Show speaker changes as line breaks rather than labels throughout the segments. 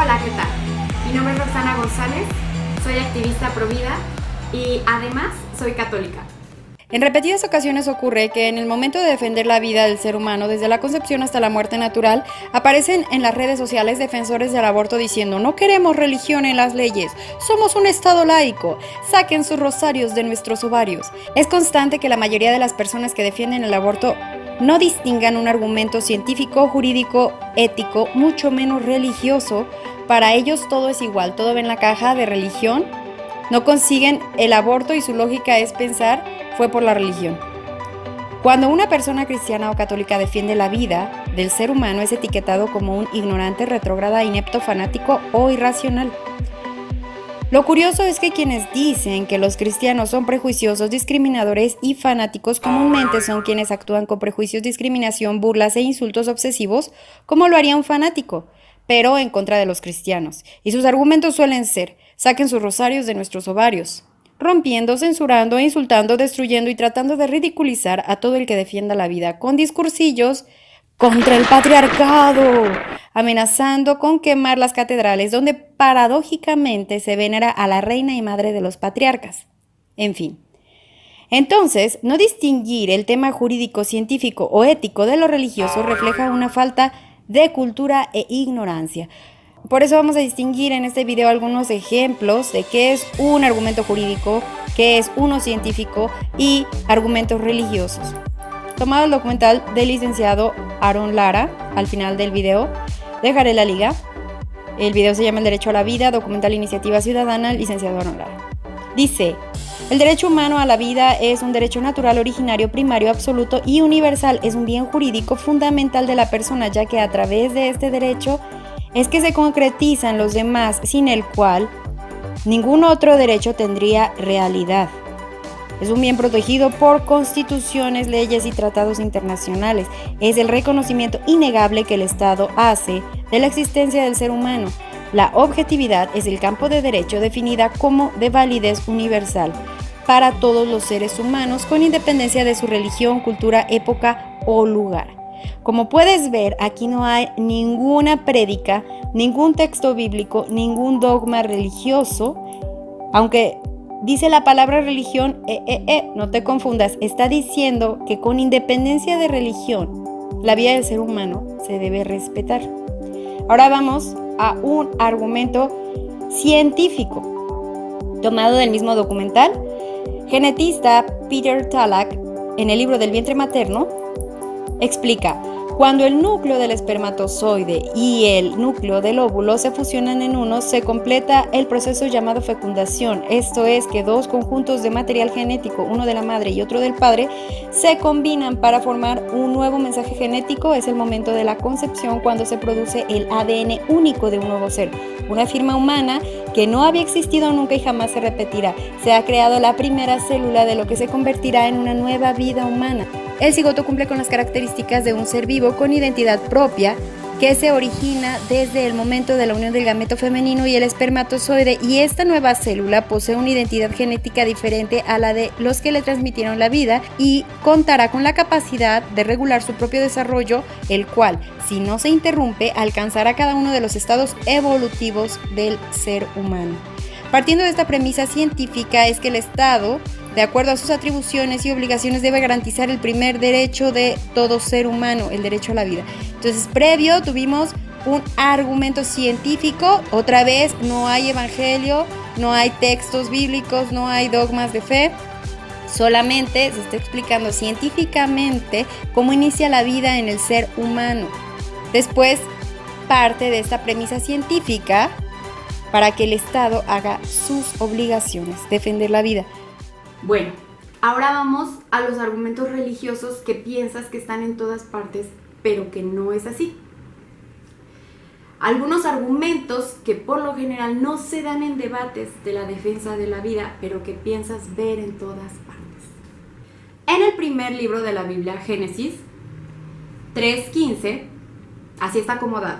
Hola, ¿qué tal? Mi nombre es Roxana González, soy activista pro vida y además soy católica.
En repetidas ocasiones ocurre que en el momento de defender la vida del ser humano, desde la concepción hasta la muerte natural, aparecen en las redes sociales defensores del aborto diciendo: no queremos religión en las leyes, somos un estado laico, saquen sus rosarios de nuestros ovarios. Es constante que la mayoría de las personas que defienden el aborto no distingan un argumento científico, jurídico, ético, mucho menos religioso. Para ellos todo es igual, todo va en la caja de religión. No consiguen el aborto y su lógica es pensar: fue por la religión. Cuando una persona cristiana o católica defiende la vida del ser humano, es etiquetado como un ignorante, retrógrada, inepto, fanático o irracional. Lo curioso es que quienes dicen que los cristianos son prejuiciosos, discriminadores y fanáticos comúnmente son quienes actúan con prejuicios, discriminación, burlas e insultos obsesivos, como lo haría un fanático, pero en contra de los cristianos. Y sus argumentos suelen ser: saquen sus rosarios de nuestros ovarios, rompiendo, censurando, insultando, destruyendo y tratando de ridiculizar a todo el que defienda la vida, con discursillos contra el patriarcado, amenazando con quemar las catedrales donde paradójicamente se venera a la reina y madre de los patriarcas. En fin. Entonces, no distinguir el tema jurídico, científico o ético de lo religioso refleja una falta de cultura e ignorancia. Por eso vamos a distinguir en este video algunos ejemplos de qué es un argumento jurídico, qué es uno científico y argumentos religiosos. Tomado el documental del licenciado Aaron Lara, al final del video dejaré la liga. El video se llama El derecho a la vida, documental Iniciativa Ciudadana, licenciado Aaron Lara. Dice: el derecho humano a la vida es un derecho natural, originario, primario, absoluto y universal. Es un bien jurídico fundamental de la persona, ya que a través de este derecho es que se concretizan los demás, sin el cual ningún otro derecho tendría realidad. Es un bien protegido por constituciones, leyes y tratados internacionales. Es el reconocimiento innegable que el Estado hace de la existencia del ser humano. La objetividad es el campo de derecho definida como de validez universal para todos los seres humanos, con independencia de su religión, cultura, época o lugar. Como puedes ver, aquí no hay ninguna prédica, ningún texto bíblico, ningún dogma religioso, aunque dice la palabra religión, no te confundas, está diciendo que con independencia de religión, la vida del ser humano se debe respetar. Ahora vamos a un argumento científico, tomado del mismo documental. Genetista Peter Talak, en el libro del vientre materno, explica: cuando el núcleo del espermatozoide y el núcleo del óvulo se fusionan en uno, se completa el proceso llamado fecundación. Esto es que dos conjuntos de material genético, uno de la madre y otro del padre, se combinan para formar un nuevo mensaje genético. Es el momento de la concepción, cuando se produce el ADN único de un nuevo ser, una firma humana que no había existido nunca y jamás se repetirá. Se ha creado la primera célula de lo que se convertirá en una nueva vida humana. El cigoto cumple con las características de un ser vivo con identidad propia, que se origina desde el momento de la unión del gameto femenino y el espermatozoide, y esta nueva célula posee una identidad genética diferente a la de los que le transmitieron la vida y contará con la capacidad de regular su propio desarrollo, el cual, si no se interrumpe, alcanzará cada uno de los estados evolutivos del ser humano. Partiendo de esta premisa científica es que el Estado, de acuerdo a sus atribuciones y obligaciones, debe garantizar el primer derecho de todo ser humano, el derecho a la vida. Entonces, previo tuvimos un argumento científico. Otra vez, no hay evangelio, no hay textos bíblicos, no hay dogmas de fe. Solamente se está explicando científicamente cómo inicia la vida en el ser humano. Después, parte de esta premisa científica para que el Estado haga sus obligaciones, defender la vida.
Bueno, ahora vamos a los argumentos religiosos que piensas que están en todas partes, pero que no es así. Algunos argumentos que por lo general no se dan en debates de la defensa de la vida, pero que piensas ver en todas partes. En el primer libro de la Biblia, Génesis 3:15, así está acomodado.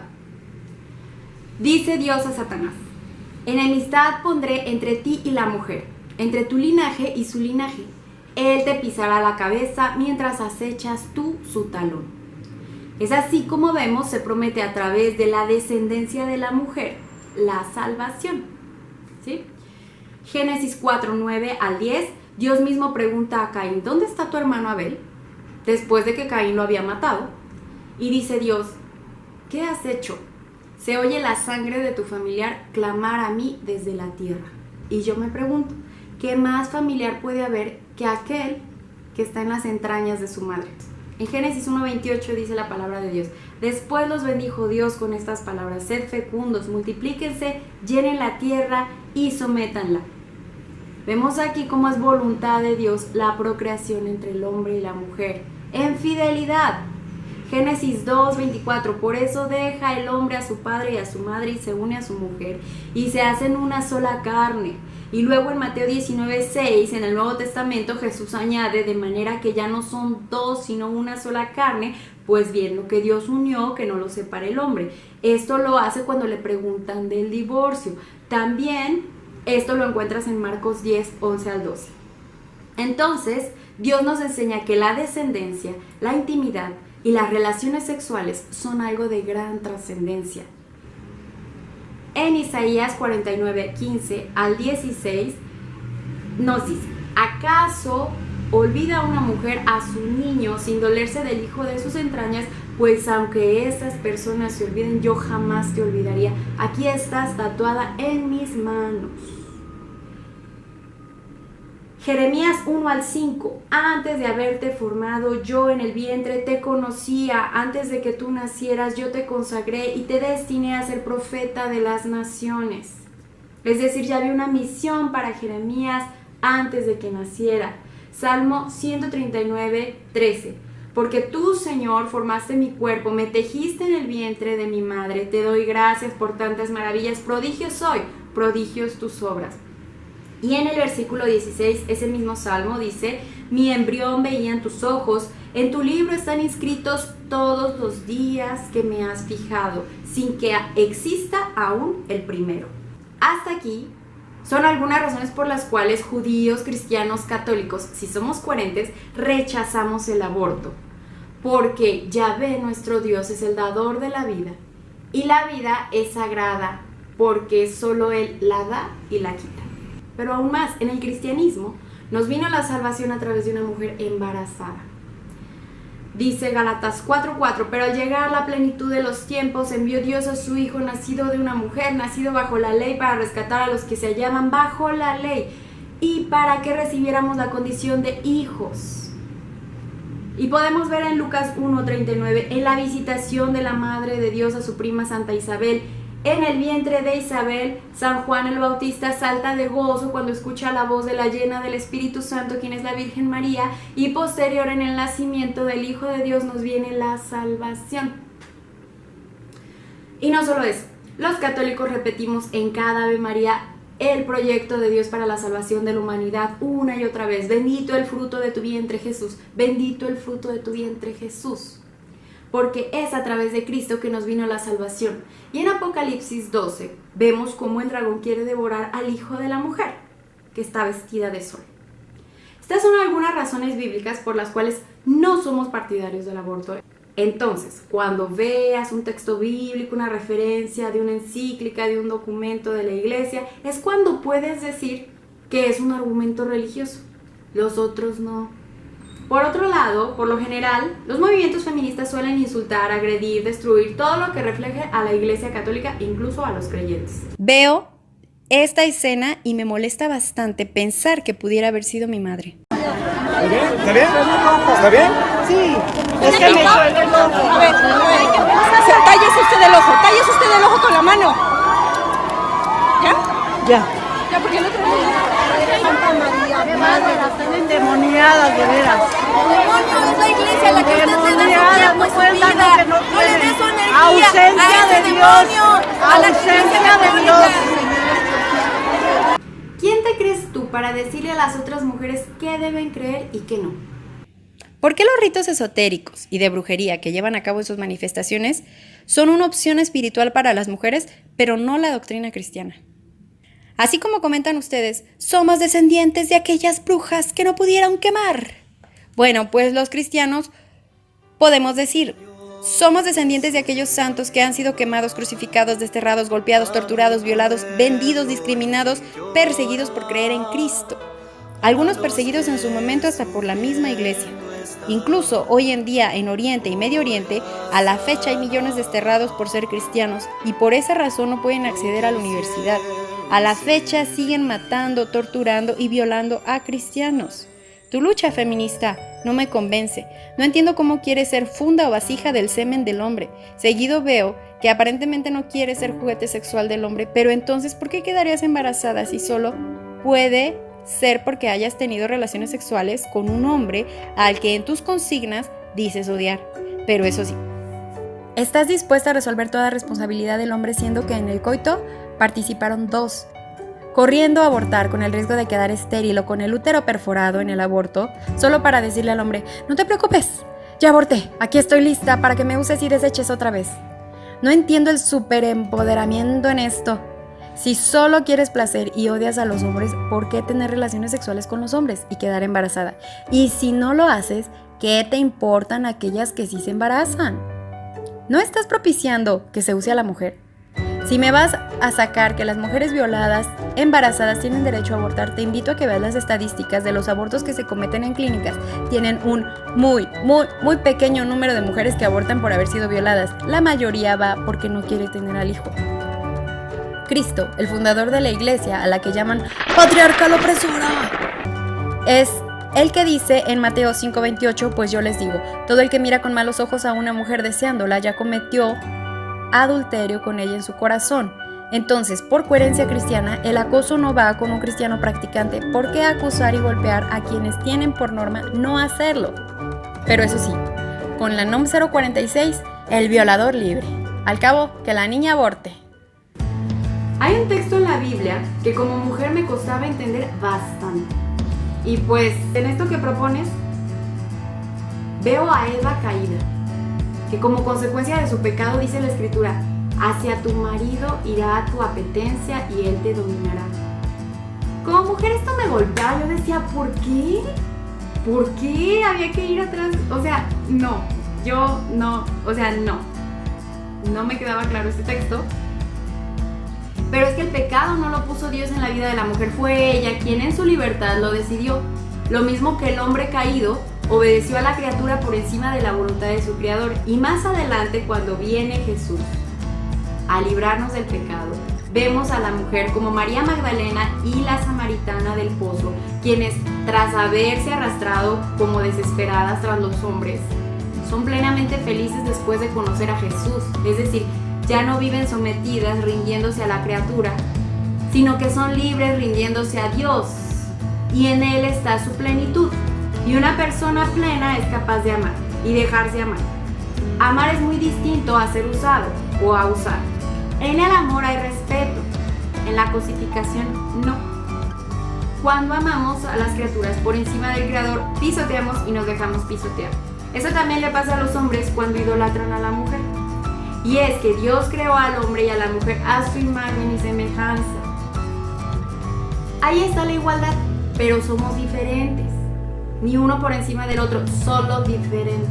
Dice Dios a Satanás: enemistad pondré entre ti y la mujer, entre tu linaje y su linaje. Él te pisará la cabeza mientras acechas tú su talón. Es así como vemos, se promete a través de la descendencia de la mujer la salvación. ¿Sí? Génesis 4, 9 al 10, Dios mismo pregunta a Caín, ¿dónde está tu hermano Abel? Después de que Caín lo había matado. Y dice Dios, ¿qué has hecho? Se oye la sangre de tu familiar clamar a mí desde la tierra. Y yo me pregunto, ¿qué más familiar puede haber que aquel que está en las entrañas de su madre? En Génesis 1:28 dice la palabra de Dios, después los bendijo Dios con estas palabras, sed fecundos, multiplíquense, llenen la tierra y sométanla. Vemos aquí cómo es voluntad de Dios la procreación entre el hombre y la mujer, en fidelidad. Génesis 2:24, por eso deja el hombre a su padre y a su madre y se une a su mujer y se hacen una sola carne. Y luego en Mateo 19:6, en el Nuevo Testamento, Jesús añade, de manera que ya no son dos, sino una sola carne, pues bien, lo que Dios unió, que no lo separe el hombre. Esto lo hace cuando le preguntan del divorcio. También esto lo encuentras en Marcos 10:11 al 12. Entonces, Dios nos enseña que la descendencia, la intimidad y las relaciones sexuales son algo de gran trascendencia. En Isaías 49:15 al 16 nos dice, ¿acaso olvida una mujer a su niño sin dolerse del hijo de sus entrañas? Pues aunque esas personas se olviden, yo jamás te olvidaría. Aquí estás tatuada en mis manos. Jeremías 1 al 5, antes de haberte formado yo en el vientre te conocía, antes de que tú nacieras yo te consagré y te destiné a ser profeta de las naciones. Es decir, ya había una misión para Jeremías antes de que naciera. Salmo 139:13, porque tú, Señor, formaste mi cuerpo, me tejiste en el vientre de mi madre, te doy gracias por tantas maravillas, prodigios soy, prodigios tus obras. Y en el versículo 16, ese mismo salmo dice, mi embrión veían tus ojos, en tu libro están inscritos todos los días que me has fijado, sin que exista aún el primero. Hasta aquí son algunas razones por las cuales judíos, cristianos, católicos, si somos coherentes, rechazamos el aborto. Porque Yahvé, nuestro Dios, es el dador de la vida, y la vida es sagrada, porque solo Él la da y la quita. Pero aún más, en el cristianismo nos vino la salvación a través de una mujer embarazada. Dice Gálatas 4:4, pero al llegar la plenitud de los tiempos envió Dios a su Hijo nacido de una mujer, nacido bajo la ley, para rescatar a los que se hallaban bajo la ley y para que recibiéramos la condición de hijos. Y podemos ver en Lucas 1:39, en la visitación de la Madre de Dios a su prima Santa Isabel. En el vientre de Isabel, San Juan el Bautista salta de gozo cuando escucha la voz de la llena del Espíritu Santo, quien es la Virgen María, y posterior en el nacimiento del Hijo de Dios nos viene la salvación. Y no solo eso, los católicos repetimos en cada Ave María el proyecto de Dios para la salvación de la humanidad una y otra vez. Bendito el fruto de tu vientre, Jesús. Bendito el fruto de tu vientre, Jesús. Porque es a través de Cristo que nos vino la salvación. Y en Apocalipsis 12 vemos cómo el dragón quiere devorar al hijo de la mujer, que está vestida de sol. Estas son algunas razones bíblicas por las cuales no somos partidarios del aborto. Entonces, cuando veas un texto bíblico, una referencia de una encíclica, de un documento de la iglesia, es cuando puedes decir que es un argumento religioso. Los otros no. Por otro lado, por lo general, los movimientos feministas suelen insultar, agredir, destruir todo lo que refleje a la Iglesia Católica, incluso a los creyentes.
Veo esta escena y me molesta bastante pensar que pudiera haber sido mi madre.
¿Está bien? ¿Está bien? ¿Está bien?
Sí, es que me duele el ojo. A ver, tállese usted el ojo con la mano. ¿Ya? Ya. Ya, porque el otro día... Santa María, madre, las están endemoniadas, de veras.
Demonio, es la iglesia la que usted le da su
Endemoniadas,
tiempo
no
y su
pueden dar
vida.
lo que no
No le dé
tienen.
su energía
Ausencia
a ese
de
demonio,
Dios.
a la iglesia
Ausencia de Dios.
católica.
¿Quién te crees tú para decirle a las otras mujeres qué deben creer y qué no?
¿Por qué los ritos esotéricos y de brujería que llevan a cabo sus manifestaciones son una opción espiritual para las mujeres, pero no la doctrina cristiana? Así como comentan ustedes, somos descendientes de aquellas brujas que no pudieron quemar. Bueno, pues los cristianos podemos decir, Somos descendientes de aquellos santos que han sido quemados, crucificados, desterrados, golpeados, torturados, violados, vendidos, discriminados, perseguidos por creer en Cristo. Algunos perseguidos en su momento hasta por la misma iglesia. Incluso hoy en día en Oriente y Medio Oriente, a la fecha hay millones desterrados por ser cristianos y por esa razón no pueden acceder a la universidad. A la fecha siguen matando, torturando y violando a cristianos. Tu lucha feminista no me convence. No entiendo cómo quieres ser funda o vasija del semen del hombre. Seguido veo que aparentemente no quieres ser juguete sexual del hombre, pero entonces ¿por qué quedarías embarazada si solo puede ser porque hayas tenido relaciones sexuales con un hombre al que en tus consignas dices odiar? Pero eso sí, ¿estás dispuesta a resolver toda responsabilidad del hombre siendo que en el coito participaron dos? Corriendo a abortar con el riesgo de quedar estéril o con el útero perforado en el aborto, solo para decirle al hombre, no te preocupes, ya aborté, aquí estoy lista para que me uses y deseches otra vez. No entiendo el superempoderamiento en esto. Si solo quieres placer y odias a los hombres, ¿por qué tener relaciones sexuales con los hombres y quedar embarazada? Y si no lo haces, ¿qué te importan aquellas que sí se embarazan? ¿No estás propiciando que se use a la mujer? Si me vas a sacar que las mujeres violadas, embarazadas tienen derecho a abortar, te invito a que veas las estadísticas de los abortos que se cometen en clínicas. Tienen un muy pequeño número de mujeres que abortan por haber sido violadas. La mayoría va porque no quiere tener al hijo. Cristo, el fundador de la iglesia, a la que llaman patriarcal opresora, es el que dice en Mateo 5:28, pues yo les digo, todo el que mira con malos ojos a una mujer deseándola ya cometió adulterio con ella en su corazón. Entonces, por coherencia cristiana, el acoso no va con un cristiano practicante. ¿Por qué acusar y golpear a quienes tienen por norma no hacerlo? Pero eso sí, con la NOM 046, el violador libre. Al cabo, que la niña aborte.
Hay un texto en la Biblia que como mujer me costaba entender bastante. Y pues, en esto que propones, veo a Eva caída, que como consecuencia de su pecado, dice la Escritura, hacia tu marido irá tu apetencia y él te dominará. Como mujer esto me golpeaba, yo decía, ¿por qué? ¿Por qué había que ir atrás? O sea, no, no me quedaba claro este texto. Pero es que el pecado no lo puso Dios en la vida de la mujer, fue ella quien en su libertad lo decidió. Lo mismo que el hombre caído obedeció a la criatura por encima de la voluntad de su Creador. Y más adelante, cuando viene Jesús a librarnos del pecado, vemos a la mujer como María Magdalena y la samaritana del pozo, quienes tras haberse arrastrado como desesperadas tras los hombres, son plenamente felices después de conocer a Jesús. Es decir, ya no viven sometidas rindiéndose a la criatura, sino que son libres rindiéndose a Dios, y en Él está su plenitud. Y una persona plena es capaz de amar y dejarse amar. Amar es muy distinto a ser usado o a usar. En el amor hay respeto, en la cosificación no. Cuando amamos a las criaturas por encima del Creador, pisoteamos y nos dejamos pisotear. Eso también le pasa a los hombres cuando idolatran a la mujer. Y es que Dios creó al hombre y a la mujer a su imagen y semejanza. Ahí está la igualdad, pero somos diferentes. Ni uno por encima del otro, solo diferentes.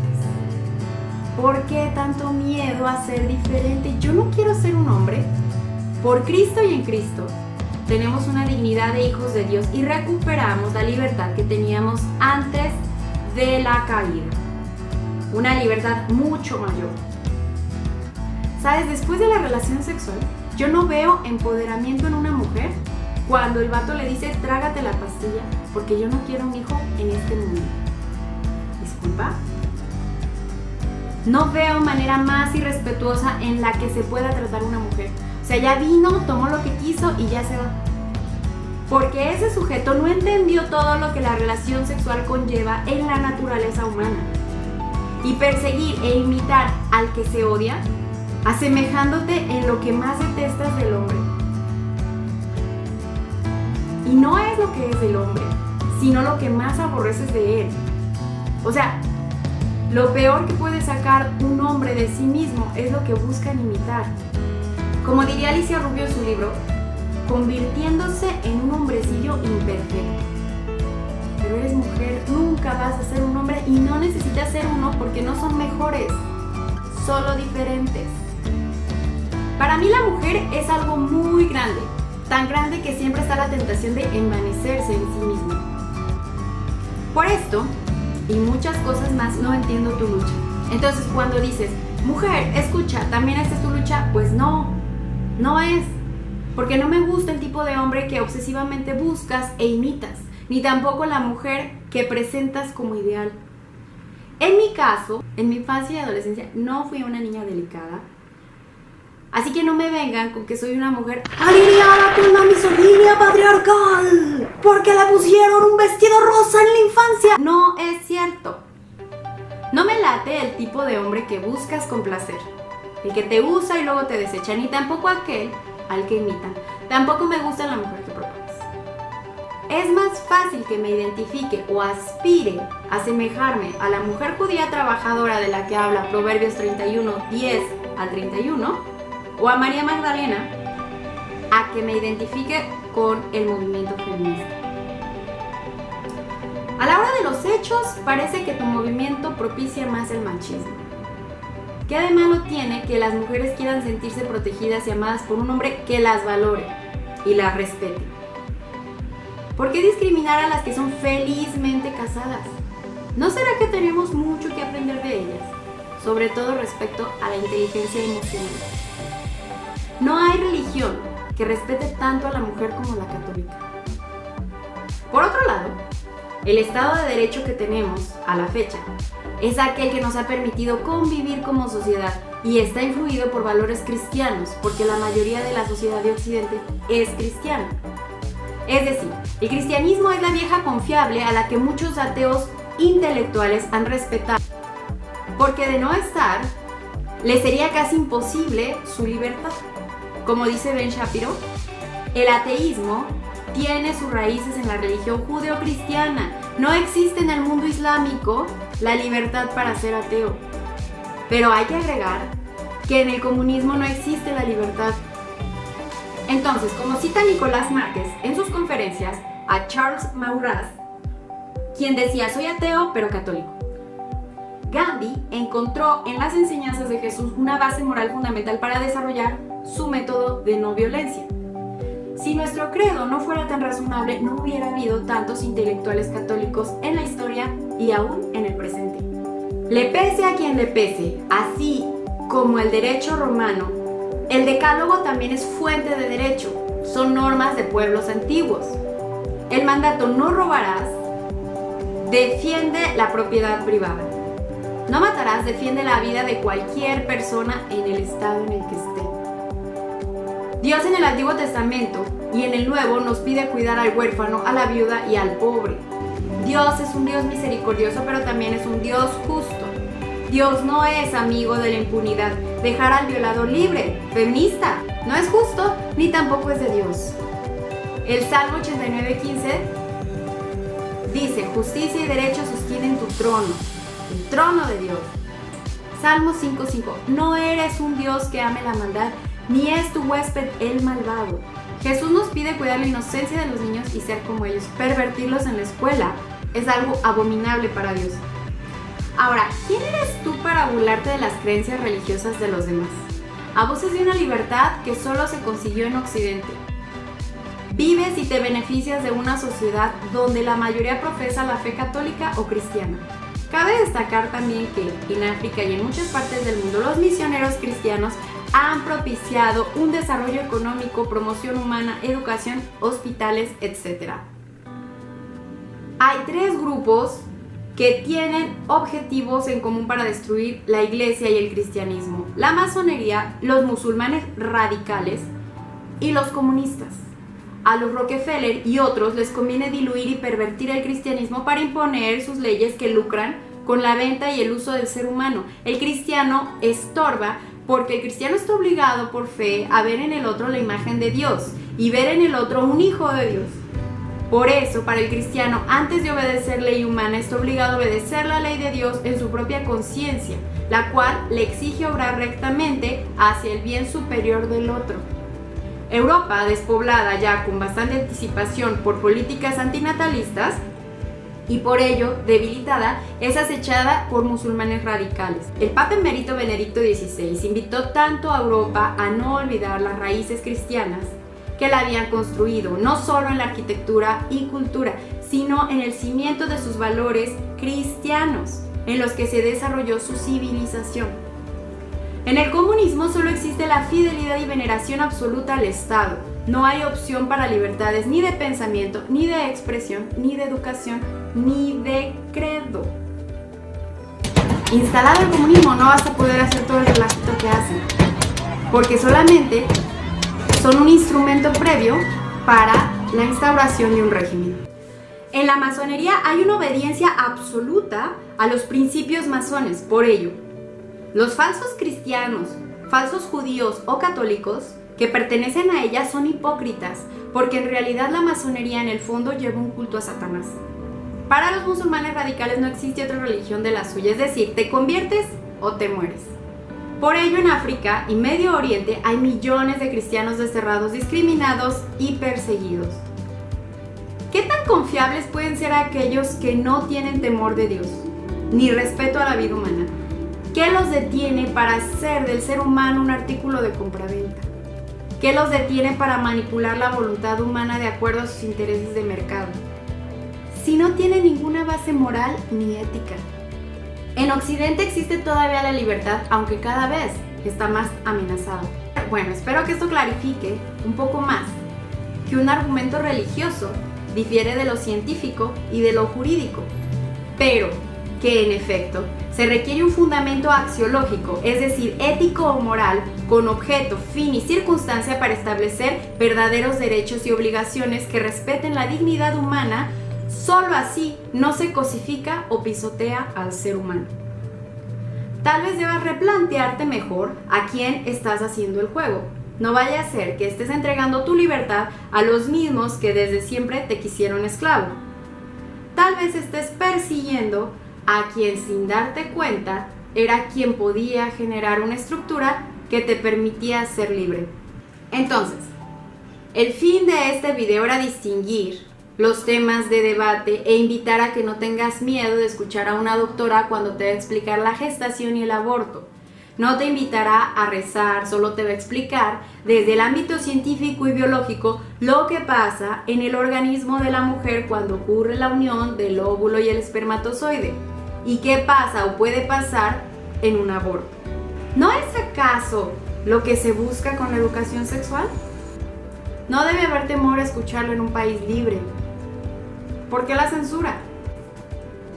¿Por qué tanto miedo a ser diferente? Yo no quiero ser un hombre. Por Cristo y en Cristo tenemos una dignidad de hijos de Dios y recuperamos la libertad que teníamos antes de la caída. Una libertad mucho mayor. ¿Sabes? Después de la relación sexual, yo no veo empoderamiento en una mujer cuando el vato le dice, trágate la pastilla, porque yo no quiero un hijo en este mundo. ¿Disculpa? No veo manera más irrespetuosa en la que se pueda tratar a una mujer. O sea, ya vino, tomó lo que quiso y ya se va. Porque ese sujeto no entendió todo lo que la relación sexual conlleva en la naturaleza humana. Y perseguir e imitar al que se odia, asemejándote en lo que más detestas del hombre. Y no es lo que es del hombre, sino lo que más aborreces de él. O sea, lo peor que puede sacar un hombre de sí mismo es lo que buscan imitar. Como diría Alicia Rubio en su libro, convirtiéndose en un hombrecillo imperfecto. Pero eres mujer, nunca vas a ser un hombre y no necesitas ser uno porque no son mejores. solo diferentes. Para mí la mujer es algo muy grande, tan grande que siempre está la tentación de envanecerse en sí misma. Por esto, y muchas cosas más, no entiendo tu lucha. Entonces cuando dices, mujer, escucha, ¿también esta es tu lucha? Pues no es. Porque no me gusta el tipo de hombre que obsesivamente buscas e imitas, ni tampoco la mujer que presentas como ideal. En mi caso, en mi infancia y adolescencia, no fui una niña delicada. Así que no me vengan con que soy una mujer alineada con la misoginia patriarcal, porque le pusieron un vestido rosa en la infancia. No es cierto. No me late el tipo de hombre que buscas complacer, el que te usa y luego te desecha, ni tampoco aquel al que imitan. Tampoco me gusta la mujer que propones. Es más fácil que me identifique o aspire a asemejarme a la mujer judía trabajadora de la que habla Proverbios 31, 10 al 31, o a María Magdalena, a que me identifique con el movimiento feminista. A la hora de los hechos, parece que tu movimiento propicia más el machismo. ¿Qué de malo tiene que las mujeres quieran sentirse protegidas y amadas por un hombre que las valore y las respete? ¿Por qué discriminar a las que son felizmente casadas? ¿No será que tenemos mucho que aprender de ellas? Sobre todo respecto a la inteligencia emocional. No hay religión que respete tanto a la mujer como la católica. Por otro lado, el Estado de Derecho que tenemos a la fecha es aquel que nos ha permitido convivir como sociedad y está influido por valores cristianos, porque la mayoría de la sociedad de Occidente es cristiana. Es decir, el cristianismo es la vieja confiable a la que muchos ateos intelectuales han respetado, porque de no estar, le sería casi imposible su libertad. Como dice Ben Shapiro, el ateísmo tiene sus raíces en la religión judeocristiana. No existe en el mundo islámico la libertad para ser ateo. Pero hay que agregar que en el comunismo no existe la libertad. Entonces, como cita Nicolás Márquez en sus conferencias a Charles Maurras, quien decía, soy ateo pero católico. Gandhi encontró en las enseñanzas de Jesús una base moral fundamental para desarrollar su método de no violencia. Si nuestro credo no fuera tan razonable, no hubiera habido tantos intelectuales católicos en la historia y aún en el presente. Le pese a quien le pese, así como el derecho romano, el decálogo también es fuente de derecho, son normas de pueblos antiguos. El mandato no robarás defiende la propiedad privada. No matarás defiende la vida de cualquier persona en el estado en el que esté. Dios en el Antiguo Testamento y en el Nuevo nos pide cuidar al huérfano, a la viuda y al pobre. Dios es un Dios misericordioso, pero también es un Dios justo. Dios no es amigo de la impunidad. Dejar al violador libre, feminista, no es justo ni tampoco es de Dios. El Salmo 89:15 dice, justicia y derecho sostienen tu trono, el trono de Dios. Salmo 5:5, no eres un Dios que ame la maldad, ni es tu huésped el malvado. Jesús nos pide cuidar la inocencia de los niños y ser como ellos. Pervertirlos en la escuela es algo abominable para Dios. Ahora, ¿quién eres tú para burlarte de las creencias religiosas de los demás? A voces de una libertad que solo se consiguió en Occidente. Vives y te beneficias de una sociedad donde la mayoría profesa la fe católica o cristiana. Cabe destacar también que en África y en muchas partes del mundo los misioneros cristianos han propiciado un desarrollo económico, promoción humana, educación, hospitales, etc. Hay 3 grupos que tienen objetivos en común para destruir la iglesia y el cristianismo: la masonería, los musulmanes radicales y los comunistas. A los Rockefeller y otros les conviene diluir y pervertir el cristianismo para imponer sus leyes que lucran con la venta y el uso del ser humano. El cristiano estorba porque el cristiano está obligado por fe a ver en el otro la imagen de Dios y ver en el otro un hijo de Dios. Por eso, para el cristiano, antes de obedecer ley humana, está obligado a obedecer la ley de Dios en su propia conciencia, la cual le exige obrar rectamente hacia el bien superior del otro. Europa, despoblada ya con bastante anticipación por políticas antinatalistas, y por ello, debilitada, es acechada por musulmanes radicales. El Papa Emérito Benedicto XVI invitó tanto a Europa a no olvidar las raíces cristianas que la habían construido, no solo en la arquitectura y cultura, sino en el cimiento de sus valores cristianos, en los que se desarrolló su civilización. En el comunismo solo existe la fidelidad y veneración absoluta al Estado. No hay opción para libertades ni de pensamiento, ni de expresión, ni de educación, ni de credo. Instalado el comunismo no vas a poder hacer todo el relajito que hacen, porque solamente son un instrumento previo para la instauración de un régimen. En la masonería hay una obediencia absoluta a los principios masones. Por ello, los falsos cristianos, falsos judíos o católicos que pertenecen a ella son hipócritas, porque en realidad la masonería en el fondo lleva un culto a Satanás. Para los musulmanes radicales no existe otra religión de la suya, es decir, te conviertes o te mueres. Por ello, en África y Medio Oriente hay millones de cristianos desterrados, discriminados y perseguidos. ¿Qué tan confiables pueden ser aquellos que no tienen temor de Dios, ni respeto a la vida humana? ¿Qué los detiene para hacer del ser humano un artículo de compraventa? ¿Qué los detiene para manipular la voluntad humana de acuerdo a sus intereses de mercado? Si no tiene ninguna base moral ni ética. En Occidente existe todavía la libertad, aunque cada vez está más amenazada. Bueno, espero que esto clarifique un poco más que un argumento religioso difiere de lo científico y de lo jurídico, pero que en efecto se requiere un fundamento axiológico, es decir, ético o moral, con objeto, fin y circunstancia para establecer verdaderos derechos y obligaciones que respeten la dignidad humana. Solo así no se cosifica o pisotea al ser humano. Tal vez debas replantearte mejor a quién estás haciendo el juego. No vaya a ser que estés entregando tu libertad a los mismos que desde siempre te quisieron esclavo. Tal vez estés persiguiendo a quien sin darte cuenta era quien podía generar una estructura que te permitía ser libre. Entonces, el fin de este video era distinguir los temas de debate e invitar a que no tengas miedo de escuchar a una doctora cuando te va a explicar la gestación y el aborto. No te invitará a rezar, solo te va a explicar desde el ámbito científico y biológico lo que pasa en el organismo de la mujer cuando ocurre la unión del óvulo y el espermatozoide. ¿Y qué pasa o puede pasar en un aborto? ¿No es acaso lo que se busca con la educación sexual? No debe haber temor a escucharlo en un país libre. ¿Por qué la censura?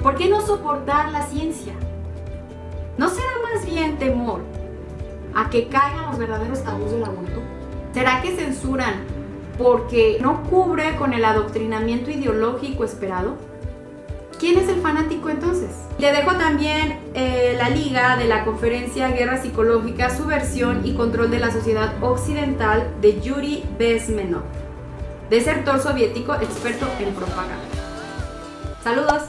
¿Por qué no soportar la ciencia? ¿No será más bien temor a que caigan los verdaderos tabús del aborto? ¿Será que censuran porque no cubre con el adoctrinamiento ideológico esperado? ¿Quién es el fanático entonces? Te dejo también la liga de la conferencia Guerra Psicológica, Subversión y Control de la Sociedad Occidental de Yuri Bezmenov, desertor soviético experto en propaganda. ¡Saludos!